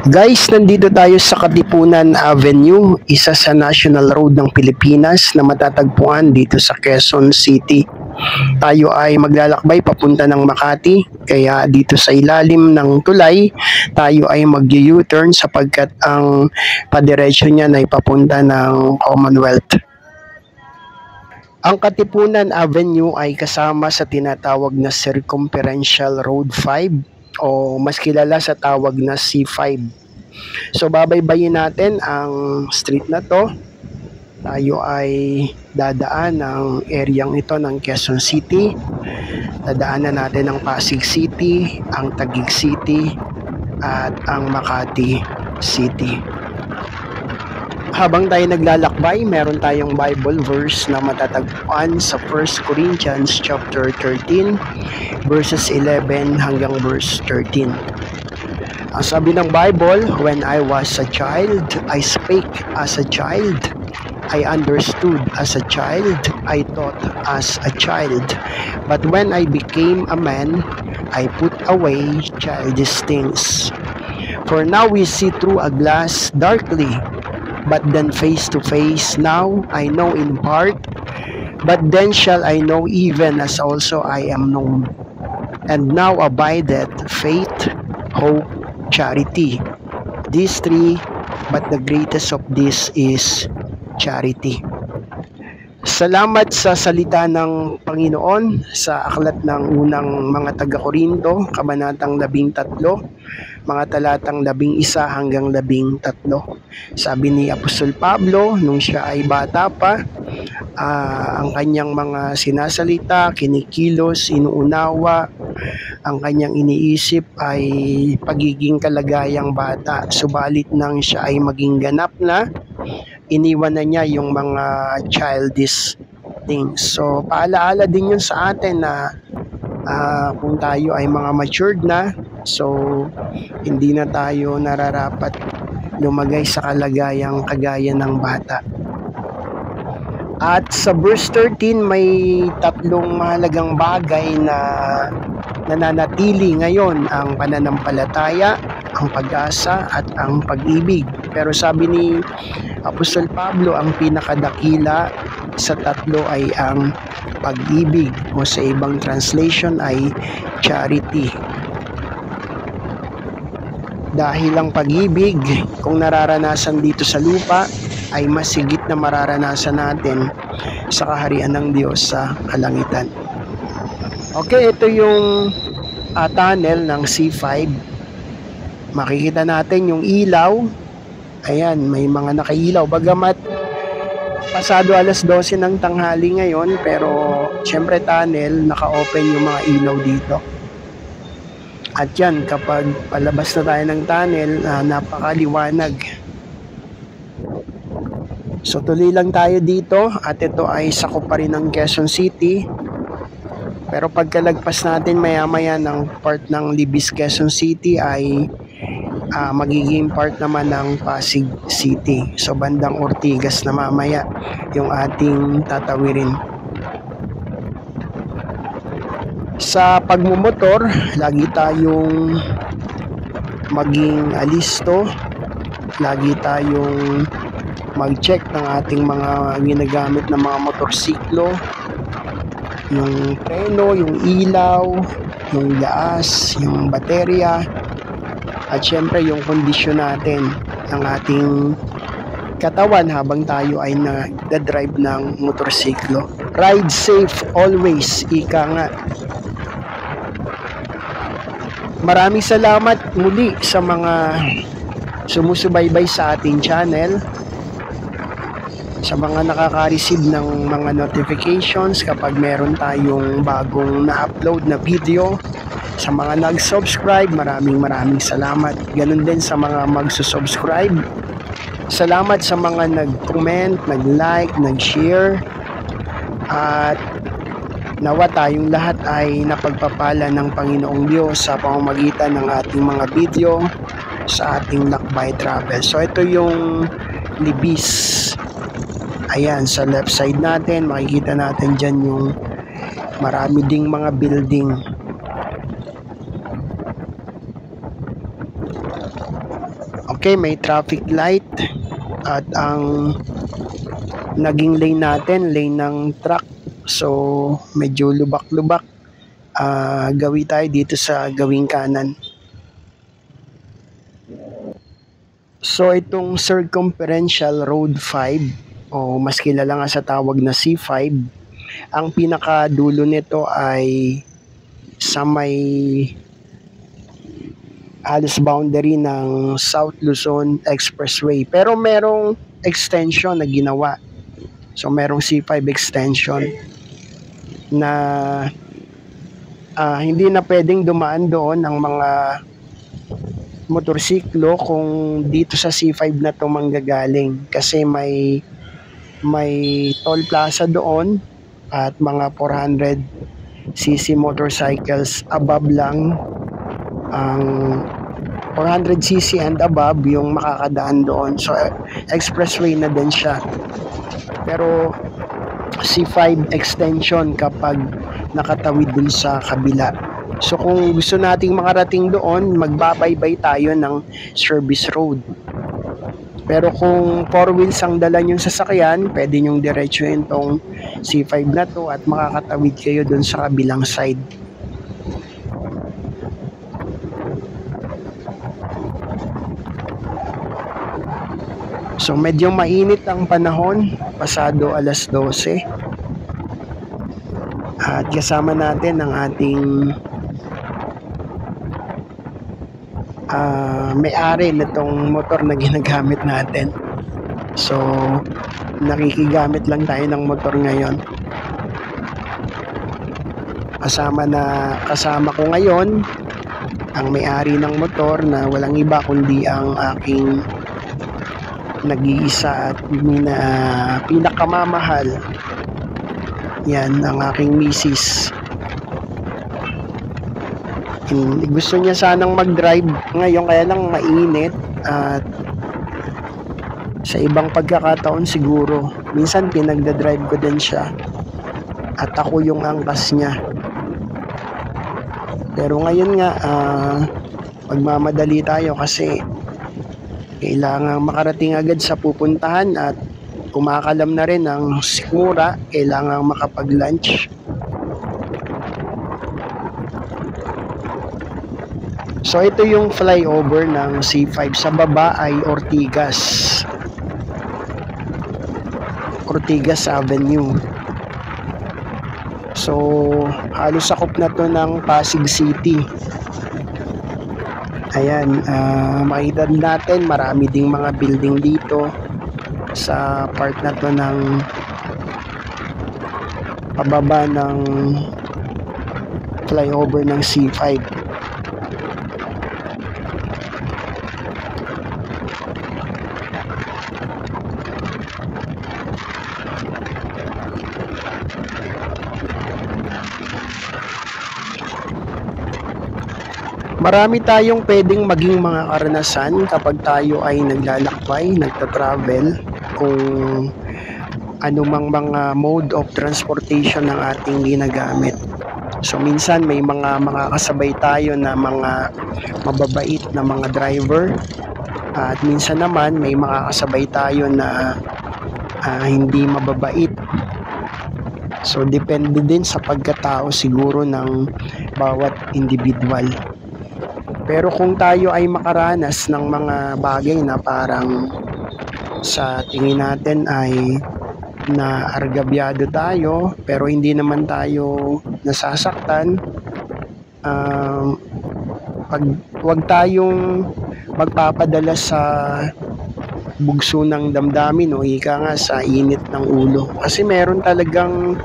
Guys, nandito tayo sa Katipunan Avenue, isa sa national road ng Pilipinas na matatagpuan dito sa Quezon City. Tayo ay maglalakbay papunta ng Makati, kaya dito sa ilalim ng tulay, tayo ay mag-U-turn sapagkat ang padiretso niya ay papunta ng Commonwealth. Ang Katipunan Avenue ay kasama sa tinatawag na Circumferential Road 5 o mas kilala sa tawag na C5. So babaybayin natin ang street na to. Tayo ay dadaan ng areang ito ng Quezon City. Dadaanan natin ang Pasig City, ang Taguig City, at ang Makati City. Habang tayo naglalakbay, meron tayong Bible verse na matatagpuan sa 1 Corinthians chapter 13, verses 11 hanggang verse 13. Ang sabi ng Bible, "When I was a child, I spake as a child. I understood as a child. I thought as a child. But when I became a man, I put away childish things. For now we see through a glass darkly, but then face to face. Now I know in part, but then shall I know even as also I am known. And now abideth faith, hope, charity. These three, but the greatest of these is charity." Salamat sa salita ng Panginoon sa aklat ng unang mga taga-Korinto, kabanatang 13, mga talatang 11 hanggang 13. Sabi ni Apostol Pablo, nung siya ay bata pa, ang kanyang mga sinasalita, kinikilos, inuunawa, ang kanyang iniisip ay pagiging kalagayang bata. Subalit nang siya ay maging ganap na, iniwan na niya yung mga childish things. So, paalaala din yun sa atin na kung tayo ay mga matured na, so hindi na tayo nararapat lumagay sa kalagayang kagaya ng bata. At sa verse 13, may tatlong mahalagang bagay na nananatili ngayon: ang pananampalataya, ang pag-asa, at ang pag-ibig. Pero sabi ni Apostol Pablo, ang pinakadakila sa tatlo ay ang pag-ibig, o sa ibang translation ay charity. Dahil ang pag-ibig, kung nararanasan dito sa lupa, ay mas higit na mararanasan natin sa kaharian ng Diyos sa kalangitan. Okay, ito yung tunnel ng C5. Makikita natin yung ilaw. Ayan, may mga nakailaw. Bagamat pasado alas 12 ng tanghali ngayon, pero syempre tunnel, naka-open yung mga ilaw dito. At yan, kapag palabas na tayo ng tunnel, napakaliwanag. So tuloy lang tayo dito, at ito ay sakop pa rin ng Quezon City. Pero pagkalagpas natin maya-maya ng part ng Libis, Quezon City, ay magiging part naman ng Pasig City. So bandang Ortigas na mamaya yung ating tatawirin. Sa pagmumotor, lagi tayong maging alisto, lagi tayong mag-check ng ating mga ginagamit na mga motorsiklo, yung preno, yung ilaw, yung gas, yung baterya, at syempre yung kondisyon natin ng ating katawan habang tayo ay nagda-drive ng motorsiklo. Ride safe always, ika nga. Maraming salamat muli sa mga sumusubaybay sa ating channel, sa mga nakaka-receive ng mga notifications kapag meron tayong bagong na-upload na video, sa mga nag-subscribe, maraming salamat. Ganun din sa mga magsusubscribe. Salamat sa mga nag-comment, nag-like, nag-share, at nawa tayong lahat ay napagpapala ng Panginoong Diyos sa pamamagitan ng ating mga video sa ating lakbay travel. So ito yung Libis. Ayan, sa left side natin, makikita natin dyan yung marami ding mga building. Okay, may traffic light at ang naging lane natin, lane ng truck. So, medyo lubak-lubak. Gawi tayo dito sa gawing kanan. So, itong Circumferential Road 5 o mas kilala nga sa tawag na C5, ang pinakadulo nito ay sa may halos boundary ng South Luzon Expressway. Pero merong extension na ginawa. So merong C5 extension na hindi na pwedeng dumaan doon ang mga motorsiklo kung dito sa C5 na to manggagaling kasi may toll plaza doon at mga 400cc motorcycles above lang ang 400cc and above yung makakadaan doon. So expressway na din siya. Pero C5 extension kapag nakatawid dun sa kabila. So kung gusto nating makarating doon, magbabaybay tayo ng service road. Pero kung 4 wheels ang dala nyong sasakyan, pwede nyong diretsuhin tong C5 na to at makakatawid kayo dun sa kabilang side. So medyo mainit ang panahon, pasado alas 12. At kasama natin ang ating may-ari nitong motor na ginagamit natin. So nakikigamit lang tayo ng motor ngayon. Kasama ko ngayon ang may-ari ng motor na walang iba kundi ang aking nag-iisa at pinakamamahal. Yan ang aking misis. Gusto niya sanang mag-drive ngayon kaya lang mainit at sa ibang pagkakataon siguro minsan pinagdadrive ko din siya at ako yung angkas niya. Pero ngayon nga magmamadali tayo kasi kailangan makarating agad sa pupuntahan at kumakalam na rin ang sikmura, kailangan makapag-lunch. So ito yung flyover ng C5. Sa baba ay Ortigas Avenue. So halos sakop na to ng Pasig City. Ayan, makita natin marami ding mga building dito sa part na to ng pababa ng flyover ng C5. Marami tayong pwedeng maging mga karanasan kapag tayo ay naglalakbay, nagta-travel, kung anumang mga mode of transportation ng ating ginagamit. So minsan may mga makakasabay tayo na mga mababait na mga driver at minsan naman may makakasabay tayo na hindi mababait. So depende din sa pagkatao siguro ng bawat individual. Pero kung tayo ay makaranas ng mga bagay na parang sa tingin natin ay naargabyado tayo pero hindi naman tayo nasasaktan, wag tayong magpapadala sa bugso ng damdamin o ika nga sa init ng ulo. Kasi meron talagang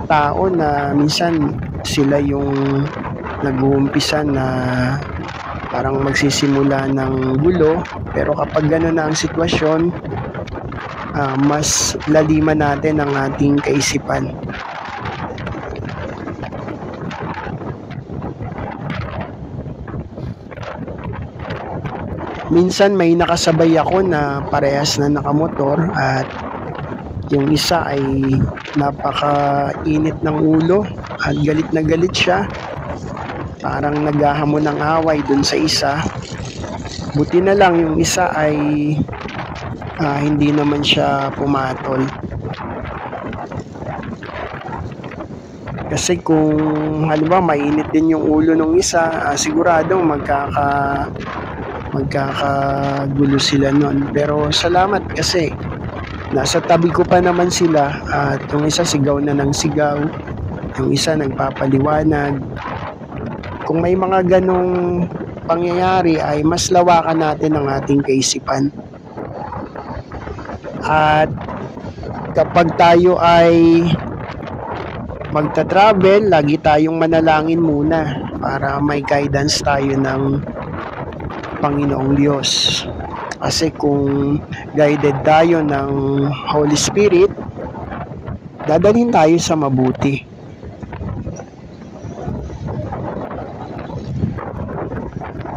tao na minsan sila yung nag-uumpisa na parang magsisimula ng gulo, pero kapag gano'n na ang sitwasyon, mas laliman natin ang ating kaisipan. Minsan may nakasabay ako na parehas na nakamotor at yung isa ay napaka-init ng ulo at galit na galit siya. Parang naghahamon ng away dun sa isa. Buti na lang yung isa ay hindi naman siya pumatol. Kasi kung halimbawa mainit din yung ulo ng isa, sigurado magkakagulo sila nun. Pero salamat kasi nasa tabi ko pa naman sila at yung isa sigaw na ng sigaw, yung isa nagpapaliwanag. Kung may mga ganong pangyayari ay mas lawakan natin ang ating kaisipan. At kapag tayo ay magta-travel, lagi tayong manalangin muna para may guidance tayo ng Panginoong Diyos. Kasi kung guided tayo ng Holy Spirit, dadalhin tayo sa mabuti.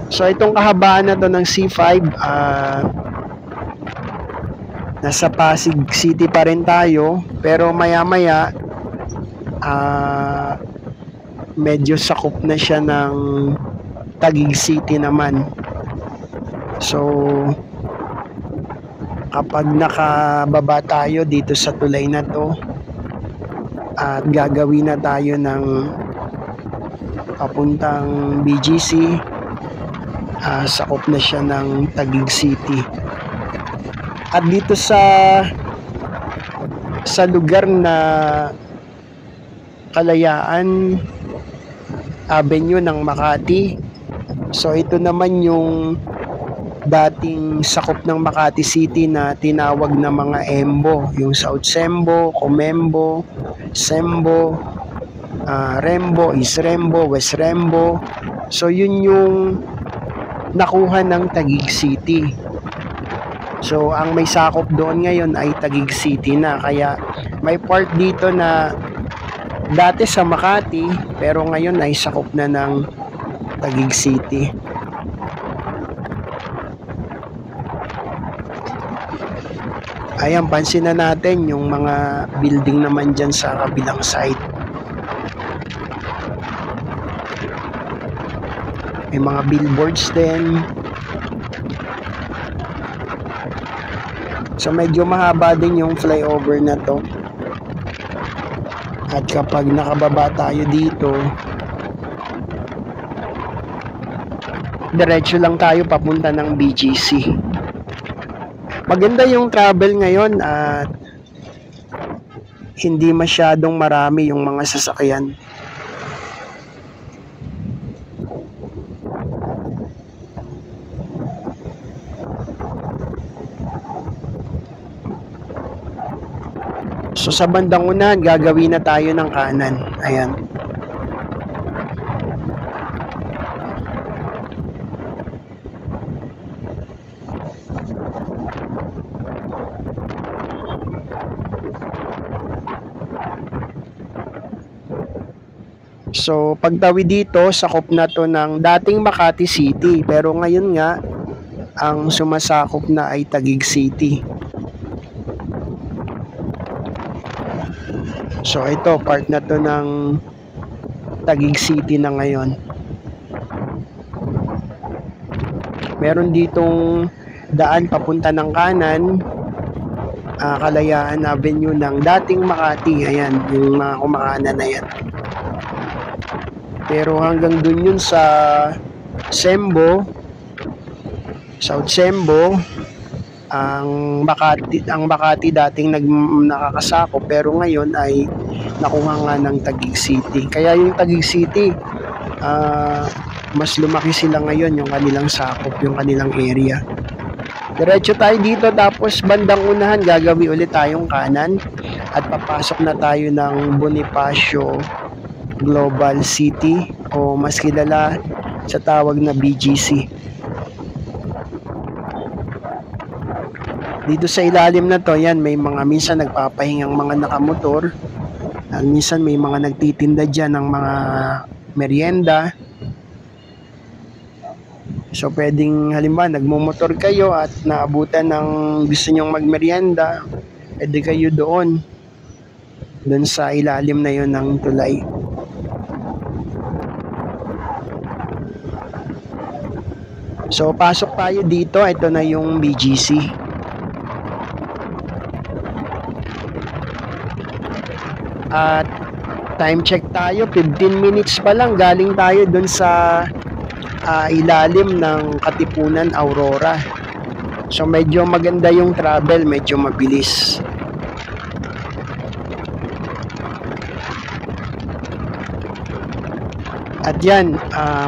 So itong kahabaan na to ng C5, nasa Pasig City pa rin tayo, pero maya-maya medyo sakop na siya ng Taguig City naman. So kapag nakababa tayo dito sa tulay na to at gagawin na tayo ng papuntang BGC, sakop na siya ng Taguig City. At dito sa lugar na Kalayaan Avenue ng Makati, so ito naman yung dating sakop ng Makati City na tinawag na mga Embo, yung South Sembo, Comembo, Sembo, Rembo, East Rembo, West Rembo. So yun yung nakuha ng Taguig City. So ang may sakop doon ngayon ay Taguig City na, kaya may part dito na dati sa Makati pero ngayon ay sakop na ng Taguig City. Ayan, pansin na natin yung mga building naman dyan sa kabilang side. May mga billboards din. So medyo mahaba din yung flyover na to. At kapag nakababa tayo dito, diretso lang tayo papunta ng BGC. Maganda yung travel ngayon at hindi masyadong marami yung mga sasakyan. So sa bandang unahan, gagawin na tayo ng kanan. Ayan. So pagtawid dito, sakop na to ng dating Makati City. Pero ngayon nga, ang sumasakop na ay Taguig City. So ito, part na to ng Taguig City na ngayon. Meron ditong daan papunta ng kanan, Kalayaan Avenue ng dating Makati. Ayan, yung mga kumakanan na yan. Pero hanggang dun yun sa Sembo, South Sembo, ang Makati dating nakakasakop pero ngayon ay nakuha nga ng Taguig City. Kaya yung Taguig City, mas lumaki sila ngayon, yung kanilang sakop, yung kanilang area. Diretso tayo dito, tapos bandang unahan gagawin ulit tayong kanan at papasok na tayo ng Bonifacio Global City o mas kilala sa tawag na BGC. Dito sa ilalim na to, yan, may mga minsan nagpapahingang mga nakamotor. Minsan may mga nagtitinda dyan ng mga merienda. So pwedeng halimbawa nagmumotor kayo at naabutan ng gusto nyong magmerienda, pwede kayo doon sa ilalim na yon ng tulay. So pasok tayo dito, ito na yung BGC. At time check tayo, 15 minutes pa lang galing tayo dun sa ilalim ng Katipunan Aurora. So medyo maganda yung travel, medyo mabilis. At yan,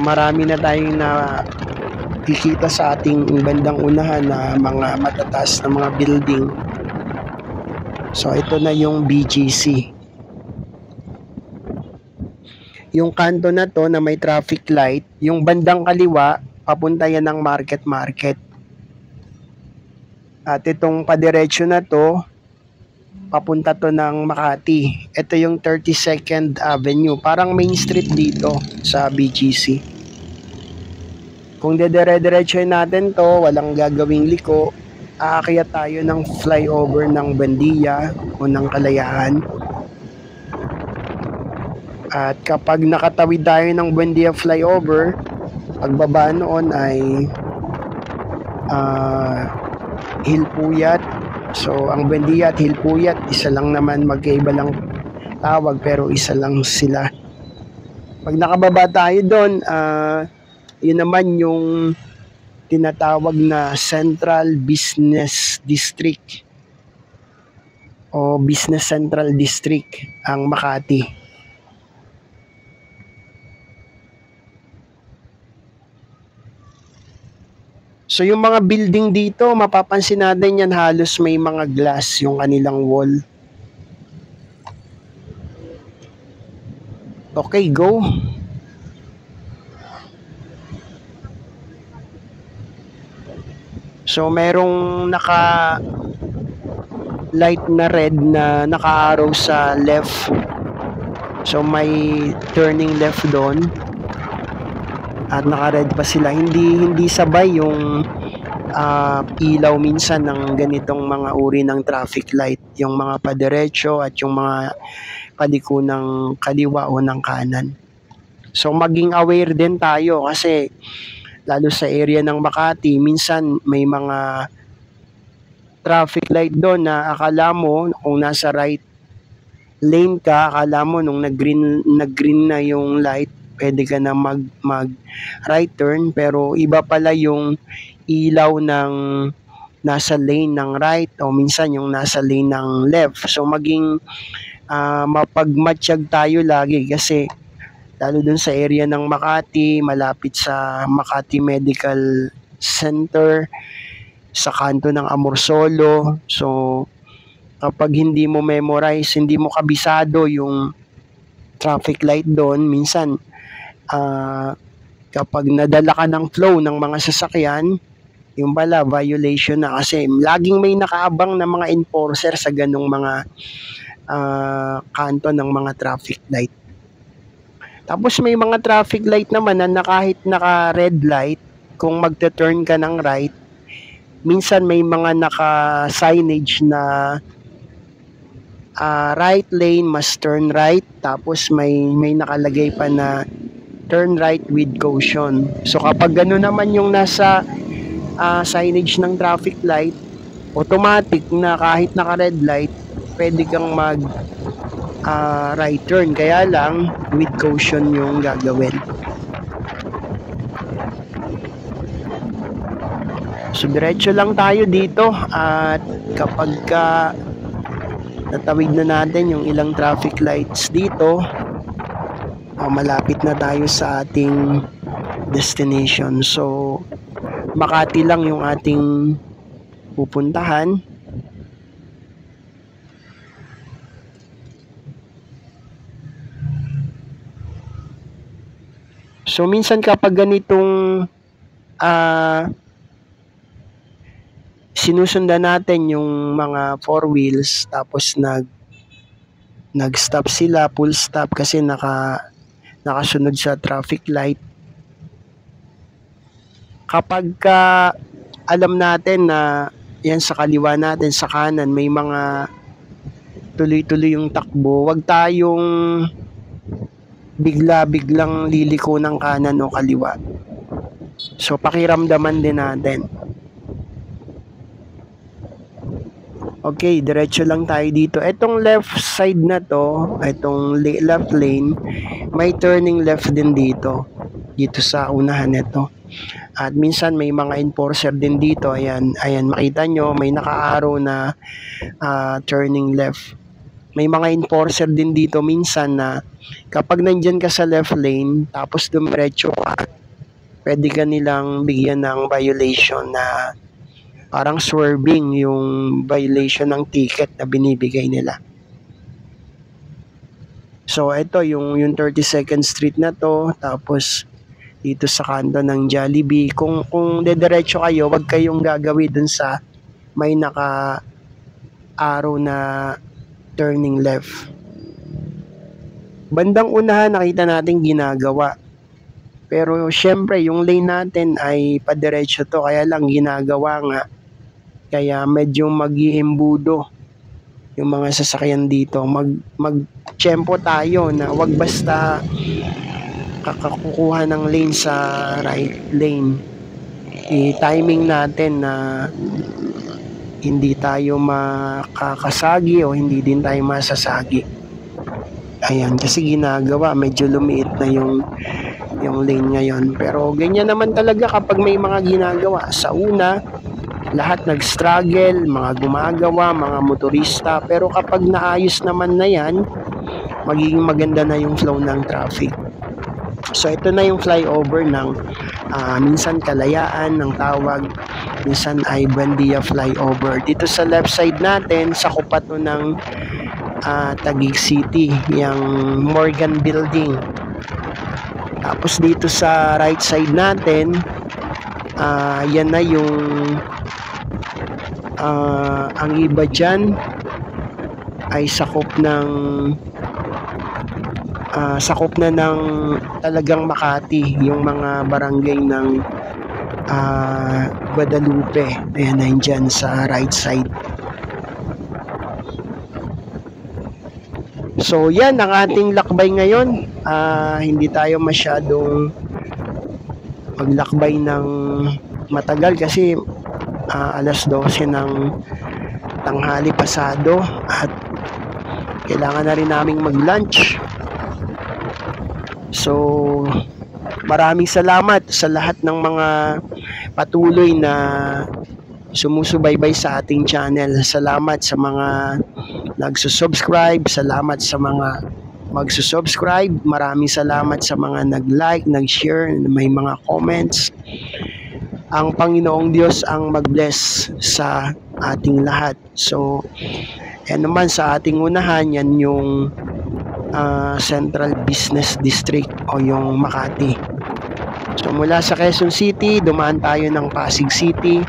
marami na tayong nakikita sa ating bandang unahan na mga matataas na mga building. So ito na yung BGC. Yung kanto na to na may traffic light, yung bandang kaliwa, papunta yan ng Market. At itong padiretso na to, papunta to ng Makati. Ito yung 32nd Avenue. Parang main street dito sa BGC. Kung dedire-diretsoin natin to, walang gagawing liko, aakyat tayo ng flyover ng Buendia o ng Kalayaan. At kapag nakatawid tayo ng Buendia flyover, pagbaba noon ay Hilpuyat. So ang Buendia at Hilpuyat, isa lang naman, magkaiba lang tawag pero isa lang sila. Pag nakababa tayo doon, yun naman yung tinatawag na Central Business District o Business Central District ang Makati. So yung mga building dito, mapapansin natin yan, halos may mga glass yung kanilang wall. Okay, go. So merong naka light na red na naka-arrow sa left. So may turning left doon. At naka-red pa sila. Hindi sabay yung ilaw minsan ng ganitong mga uri ng traffic light. Yung mga padiretso at yung mga paliko ng kaliwa o ng kanan. So maging aware din tayo kasi lalo sa area ng Makati, minsan may mga traffic light doon na akala mo kung nasa right lane ka, akala mo nung nag-green na yung light, pwede ka na mag right turn, pero iba pala yung ilaw ng nasa lane ng right o minsan yung nasa lane ng left. So maging mapagmatsyag tayo lagi kasi lalo dun sa area ng Makati, malapit sa Makati Medical Center, sa kanto ng Amorsolo. So kapag hindi mo memorize, hindi mo kabisado yung traffic light doon, minsan kapag nadala ka ng flow ng mga sasakyan, yung pala violation na kasi laging may nakaabang na mga enforcer sa ganong mga kanto ng mga traffic light. Tapos may mga traffic light naman na kahit naka-red light, kung magte-turn ka ng right, minsan may mga naka-signage na right lane must turn right, tapos may nakalagay pa na turn right with caution. So kapag gano'n naman yung nasa signage ng traffic light, automatic na kahit naka-red light, pwede kang mag right turn, kaya lang with caution yung gagawin. So diretso lang tayo dito at kapag natawid na natin yung ilang traffic lights dito, malapit na tayo sa ating destination. So Makati lang yung ating pupuntahan. So minsan kapag ganitong sinusundan natin yung mga four wheels, tapos nag-stop sila, full stop kasi nakasunod sa traffic light. Kapag alam natin na yan sa kaliwa natin, sa kanan, may mga tuloy-tuloy yung takbo, wag tayong biglang liliko ng kanan o kaliwa. So pakiramdaman din natin. Okay, diretso lang tayo dito. Etong left side na to, etong left lane, may turning left din dito. Dito sa unahan nito. At minsan may mga enforcer din dito. Ayan, makita nyo, may naka-arrow na turning left. May mga enforcer din dito minsan na kapag nandyan ka sa left lane, tapos dumiretso ka, pwede ka nilang bigyan ng violation na parang swerving, yung violation ng ticket na binibigay nila. So ito yung 32nd Street na to, tapos dito sa kanto ng Jollibee. Kung dediretso kayo, wag kayong gagawin dun sa may naka-arrow na turning left. Bandang unahan nakita natin ginagawa. Pero syempre yung lane natin ay padiretso to, kaya lang ginagawa nga. Kaya medyo mag-iimbudo yung mga sasakyan dito. Mag-tsempo tayo na wag basta kakakukuha ng lane sa right lane. I-timing natin na hindi tayo makakasagi o hindi din tayo masasagi. Ayan, kasi ginagawa, medyo lumiit na yung lane ngayon. Pero ganyan naman talaga kapag may mga ginagawa. Sa una, lahat nag-struggle, mga gumagawa, mga motorista. Pero kapag naayos naman na yan, magiging maganda na yung flow ng traffic. So ito na yung flyover ng minsan Kalayaan ng tawag, minsan ay Buendia flyover. Dito sa left side natin, sakupat ng Taguig City, yung Morgan Building. Tapos dito sa right side natin, yan na yung ang iba dyan ay sakop na ng talagang Makati, yung mga barangay ng Guadalupe. Ayan, nandyan sa right side. So yan ang ating lakbay ngayon. Hindi tayo masyadong maglakbay ng matagal kasi alas 12 ng tanghali pasado at kailangan na rin naming mag-lunch. So maraming salamat sa lahat ng mga patuloy na sumusubaybay sa ating channel. Salamat sa mga nagsusubscribe, salamat sa mga magsusubscribe, maraming salamat sa mga nag-like, nag-share, may mga comments. Ang Panginoong Diyos ang mag-bless sa ating lahat. So, yan naman sa ating unahan, yan yung Central Business District o yung Makati. So, mula sa Quezon City, dumaan tayo ng Pasig City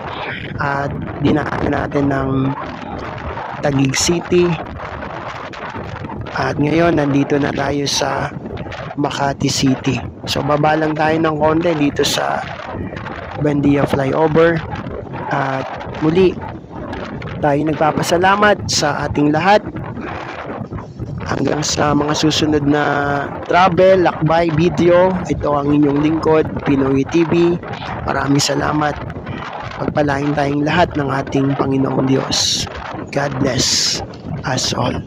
at dinaan natin ng Taguig City. At ngayon, nandito na tayo sa Makati City. So, baba lang tayo ng konti dito sa Buendia flyover. At muli, tayo nagpapasalamat sa ating lahat. Hanggang sa mga susunod na travel, lakbay, video. Ito ang inyong lingkod, Pinoy TV. Maraming salamat. Pagpalain tayong lahat ng ating Panginoong Diyos. God bless us all.